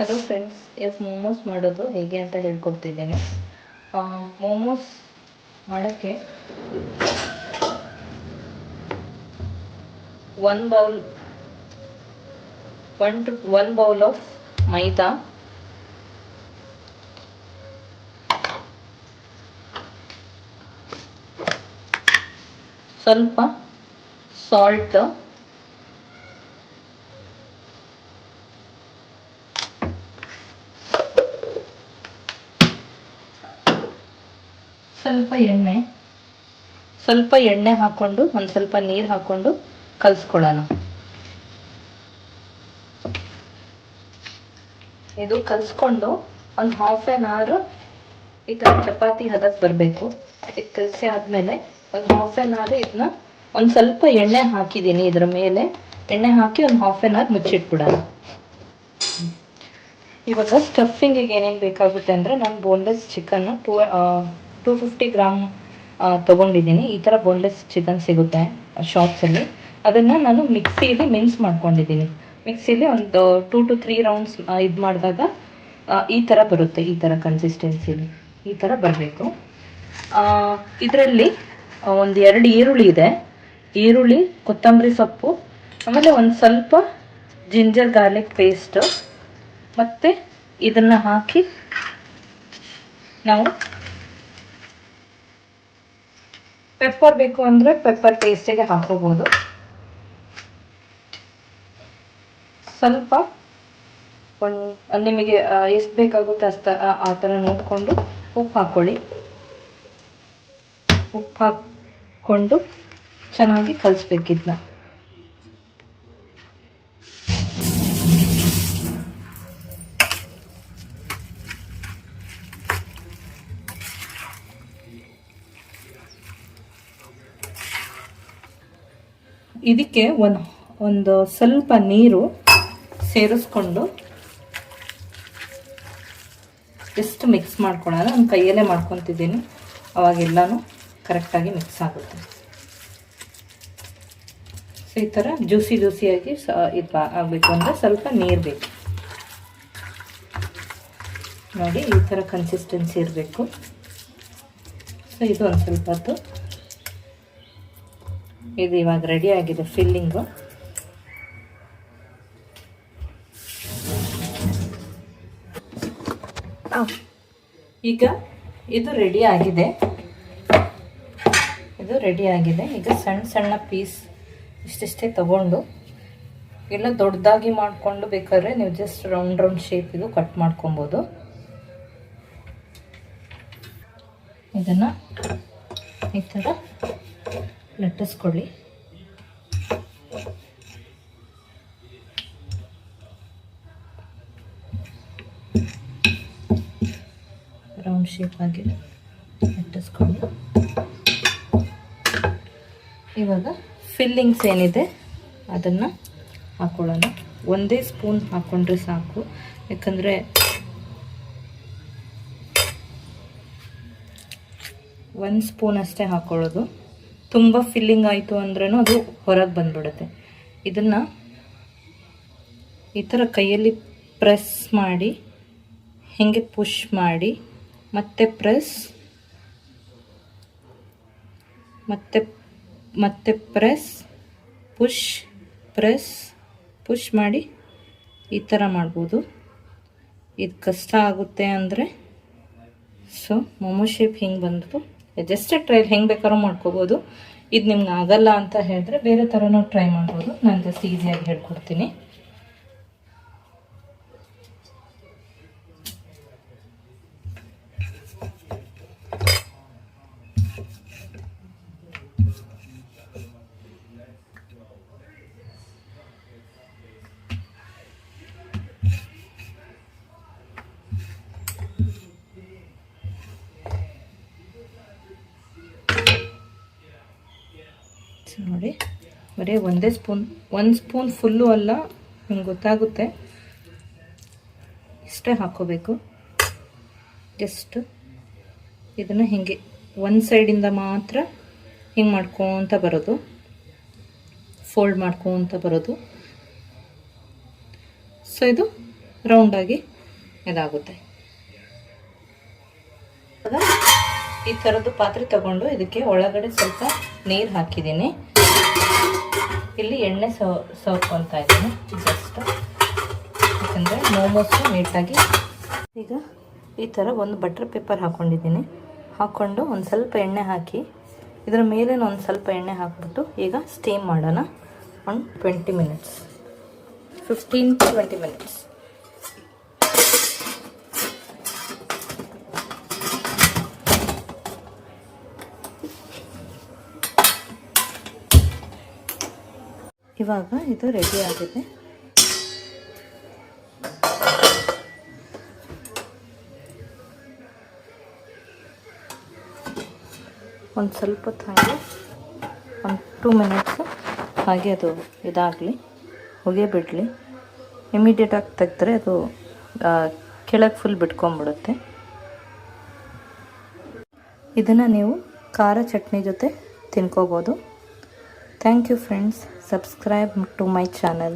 Hello friends, ಇವತ್ತು ಮೋಮೋಸ್ ಮಾಡೋದು ಹೇಗೆ ಅಂತ ಹೇಳ್ಕೊಡ್ತಿದ್ದೇನೆ. ಮೋಮೋಸ್ ಮಾಡೋಕ್ಕೆ ಒನ್ ಬೌಲ್ ಆಫ್ ಮೈದಾ, ಸ್ವಲ್ಪ ಸಾಲ್ಟ್, ಸ್ವಲ್ಪ ಎಣ್ಣೆ ಹಾಕ್ಕೊಂಡು ಒಂದು ಸ್ವಲ್ಪ ನೀರು ಹಾಕ್ಕೊಂಡು ಕಲಿಸ್ಕೊಳ್ಳೋಣ. ಇದು ಕಲಿಸ್ಕೊಂಡು ಒಂದು ಹಾಫ್ ಆನ್ ಅವರ್ ಈ ಥರ ಚಪಾತಿ ಹದಕ್ಕೆ ಬರಬೇಕು. ಇದು ಕಲಸಿ ಆದಮೇಲೆ ಒಂದು ಹಾಫ್ ಆನ್ ಅವರ್ ಇದನ್ನ ಒಂದು ಸ್ವಲ್ಪ ಎಣ್ಣೆ ಹಾಕಿದ್ದೀನಿ. ಇದರ ಮೇಲೆ ಎಣ್ಣೆ ಹಾಕಿ ಒಂದು ಹಾಫ್ ಆನ್ ಅವರ್ ಮುಚ್ಚಿಟ್ಬಿಡೋಣ. ಇವಾಗ ಸ್ಟಫಿಂಗಿಗೆ ಏನೇನು ಬೇಕಾಗುತ್ತೆ ಅಂದರೆ, ನಾನು ಬೋನ್ಲೆಸ್ ಚಿಕನ್ನು 250 ಗ್ರಾಮ್ ತೊಗೊಂಡಿದ್ದೀನಿ. ಈ ಥರ ಬೋನ್ಲೆಸ್ ಚಿಕನ್ ಸಿಗುತ್ತೆ ಶಾಪ್ಸಲ್ಲಿ. ಅದನ್ನು ನಾನು ಮಿಕ್ಸಿಲಿ ಮಿನ್ಸ್ ಮಾಡ್ಕೊಂಡಿದ್ದೀನಿ. ಮಿಕ್ಸಿಲಿ ಒಂದು 2 to 3 ರೌಂಡ್ಸ್ ಇದು ಮಾಡಿದಾಗ ಈ ಥರ ಬರುತ್ತೆ. ಈ ಥರ ಕನ್ಸಿಸ್ಟೆನ್ಸಿಲಿ ಈ ಥರ ಬರಬೇಕು. ಇದರಲ್ಲಿ ಒಂದು 2 ಈರುಳ್ಳಿ ಇದೆ. ಈರುಳ್ಳಿ, ಕೊತ್ತಂಬರಿ ಸೊಪ್ಪು, ಆಮೇಲೆ ಒಂದು ಸ್ವಲ್ಪ ಜಿಂಜರ್ ಗಾರ್ಲಿಕ್ ಪೇಸ್ಟು, ಮತ್ತು ಇದನ್ನು ಹಾಕಿ ನಾವು ಪೆಪ್ಪರ್ ಬೇಕು ಅಂದರೆ ಪೆಪ್ಪರ್ ಟೇಸ್ಟಿಗೆ ಹಾಕೋಬೋದು. ಸ್ವಲ್ಪ ನಿಮಗೆ ಎಷ್ಟು ಬೇಕಾಗುತ್ತೆ ಆ ಥರ ನೋಡಿಕೊಂಡು ಉಪ್ಪು ಹಾಕ್ಕೊಳ್ಳಿ. ಉಪ್ಪು ಹಾಕ್ಕೊಂಡು ಚೆನ್ನಾಗಿ ಕಲಿಸ್ಬೇಕಿದ್ನ. ಇದಕ್ಕೆ ಒಂದು ಸ್ವಲ್ಪ ನೀರು ಸೇರಿಸ್ಕೊಂಡು ಎಷ್ಟು ಮಿಕ್ಸ್ ಮಾಡ್ಕೊಳ್ಳೋಣ. ನಾನು ಕೈಯಲ್ಲೇ ಮಾಡ್ಕೊತಿದ್ದೀನಿ, ಅವಾಗೆಲ್ಲನೂ ಕರೆಕ್ಟಾಗಿ ಮಿಕ್ಸ್ ಆಗುತ್ತೆ. ಸೊ ಈ ಥರ ಜ್ಯೂಸಿಯಾಗಿ ಇದು ಆಗಬೇಕು ಅಂದರೆ ಸ್ವಲ್ಪ ನೀರು ಬೇಕು. ನೋಡಿ, ಈ ಥರ ಕನ್ಸಿಸ್ಟೆನ್ಸಿ ಇರಬೇಕು. ಸೊ ಇದು ಒಂದು ಸ್ವಲ್ಪ ಹೊತ್ತು ಇದು ಇವಾಗ ರೆಡಿ ಆಗಿದೆ ಫಿಲ್ಲಿಂಗು. ಈಗ ಇದು ರೆಡಿ ಆಗಿದೆ. ಈಗ ಸಣ್ಣ ಸಣ್ಣ ಪೀಸ್ ಇಷ್ಟಿಷ್ಟೇ ತಗೊಂಡು, ಎಲ್ಲ ದೊಡ್ಡದಾಗಿ ಮಾಡಿಕೊಂಡು ಬೇಕಾದ್ರೆ ನೀವು ಜಸ್ಟ್ ರೌಂಡ್ ಶೇಪ್ ಇದು ಕಟ್ ಮಾಡ್ಕೊಬೋದು. ಇದನ್ನು ಈ ಥರ ಲಟ್ಟಿಸ್ಕೊಳ್ಳಿ. ರೌಂಡ್ ಶೇಪ್ ಆಗಿ ಲಟ್ಟಿಸ್ಕೊಳ್ಳಿ. ಇವಾಗ ಫಿಲ್ಲಿಂಗ್ಸ್ ಏನಿದೆ ಅದನ್ನು ಹಾಕೊಳ್ಳೋಣ. ಒಂದೇ ಸ್ಪೂನ್ ಹಾಕ್ಕೊಂಡ್ರೆ ಸಾಕು, ಯಾಕಂದರೆ ಒಂದು ಸ್ಪೂನ್ ಅಷ್ಟೇ ಹಾಕ್ಕೊಳ್ಳೋದು. ತುಂಬ ಫಿಲ್ಲಿಂಗ್ ಆಯಿತು ಅಂದ್ರೂ ಅದು ಹೊರಗೆ ಬಂದ್ಬಿಡುತ್ತೆ. ಇದನ್ನು ಈ ಥರ ಕೈಯಲ್ಲಿ ಪ್ರೆಸ್ ಮಾಡಿ, ಹೀಗೆ ಪುಷ್ ಮಾಡಿ, ಮತ್ತೆ ಪ್ರೆಸ್, ಮತ್ತೆ ಪ್ರೆಸ್, ಪುಷ್ ಮಾಡಿ ಈ ಥರ ಮಾಡ್ಬೋದು. ಇದು ಕಷ್ಟ ಆಗುತ್ತೆ ಅಂದರೆ ಸೊ ಮೋಮೋ ಶೇಪ್ ಹಿಂಗೆ ಬಂದು ಅಡ್ಜಸ್ಟೆಡ್ ಟ್ರೈ ಹೆಂಗೆ ಬೇಕಾದ್ರೂ ಮಾಡ್ಕೋಬೋದು. ಇದು ನಿಮ್ಗೆ ಆಗಲ್ಲ ಅಂತ ಹೇಳಿದ್ರೆ ಬೇರೆ ಥರನೂ ಟ್ರೈ ಮಾಡ್ಬೋದು. ನಾನು ಜಸ್ಟ್ ಈಸಿಯಾಗಿ ಹೇಳ್ಕೊಡ್ತೀನಿ. ನೋಡಿ, ಬರೀ ಒಂದೇ ಸ್ಪೂನ್, ಒಂದು ಸ್ಪೂನ್ ಫುಲ್ಲು ಅಲ್ಲ, ನಿಮ್ಗೆ ಗೊತ್ತಾಗುತ್ತೆ. ಇಷ್ಟೇ ಹಾಕ್ಕೋಬೇಕು. ಜಸ್ಟ್ ಇದನ್ನು ಹೀಗೆ ಒಂದು ಸೈಡಿಂದ ಮಾತ್ರ ಹಿಂಗೆ ಮಾಡ್ಕೊತ ಬರೋದು, ಫೋಲ್ಡ್ ಮಾಡ್ಕೊತ ಬರೋದು. ಸೊ ಇದು ರೌಂಡಾಗಿ ಇದಾಗುತ್ತೆ. ಈ ಥರದ್ದು ಪಾತ್ರೆ ತಗೊಂಡು ಇದಕ್ಕೆ ಒಳಗಡೆ ಸ್ವಲ್ಪ ನೀರು ಹಾಕಿದ್ದೀನಿ. ಇಲ್ಲಿ ಎಣ್ಣೆ ಸವರ್ಕೊತಾ ಇದ್ದೀನಿ ಜಸ್ಟ್, ಯಾಕಂದರೆ ಮೋಮೋಸು ನೀಟಾಗಿ. ಈಗ ಈ ಥರ ಒಂದು ಬಟರ್ ಪೇಪರ್ ಹಾಕ್ಕೊಂಡಿದ್ದೀನಿ. ಹಾಕ್ಕೊಂಡು ಒಂದು ಸ್ವಲ್ಪ ಎಣ್ಣೆ ಹಾಕಿ ಇದರ ಮೇಲೆ ಒಂದು ಸ್ವಲ್ಪ ಎಣ್ಣೆ ಹಾಕ್ಬಿಟ್ಟು ಈಗ ಸ್ಟೀಮ್ ಮಾಡೋಣ. ಒಂದು 20 ಮಿನಿಟ್ಸ್, 15 to 20 ಮಿನಿಟ್ಸ್. ಇವಾಗ ಇದು ರೆಡಿ ಆಗಿದೆ. ಒಂದು ಸ್ವಲ್ಪ ಹೊತ್ತು ಹಾಗೆ ಒಂದು 2 ಮಿನಿಟ್ಸು ಹಾಗೆ ಅದು ಇದಾಗಲಿ, ಹೊಗೆ ಬಿಡಲಿ. ಇಮಿಡಿಯೇಟಾಗಿ ತೆಗೆದ್ರೆ ಅದು ಕೆಳಗೆ ಫುಲ್ ಬಿಟ್ಕೊಂಡ್ಬಿಡುತ್ತೆ. ಇದನ್ನು ನೀವು ಖಾರ ಚಟ್ನಿ ಜೊತೆ ತಿನ್ಕೋಬೋದು. Thank you friends. Subscribe to my channel.